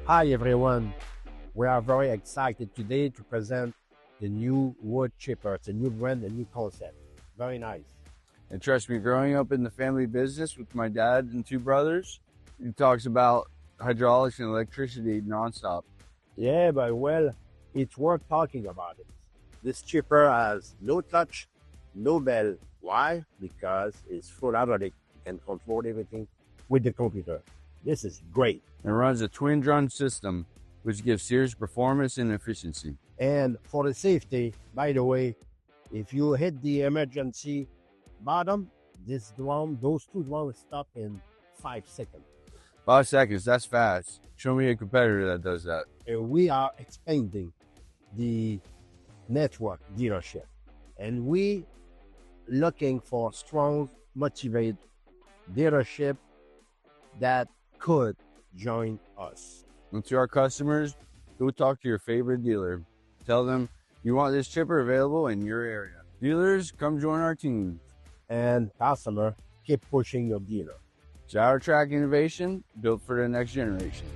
Hi everyone, we are very excited today to present the new wood chipper. It's a new brand, a new concept. Very nice. And trust me, growing up in the family business with my dad and two brothers, he talks about hydraulics and electricity nonstop. Yeah, but well, it's worth talking about it. This chipper has no touch, no bell. Why? Because it's full automatic. You can control everything with the computer. This is great. And runs a twin drum system, which gives serious performance and efficiency. And for the safety, by the way, if you hit the emergency bottom, those two drums stop in 5 seconds. 5 seconds, that's fast. Show me a competitor that does that. And we are expanding the network dealership, and we looking for strong, motivated dealership that could join us. And to our customers, go talk to your favorite dealer. Tell them you want this chipper available in your area. Dealers, come join our team. And customer, keep pushing your dealer. Gyro-Trac innovation built for the next generation.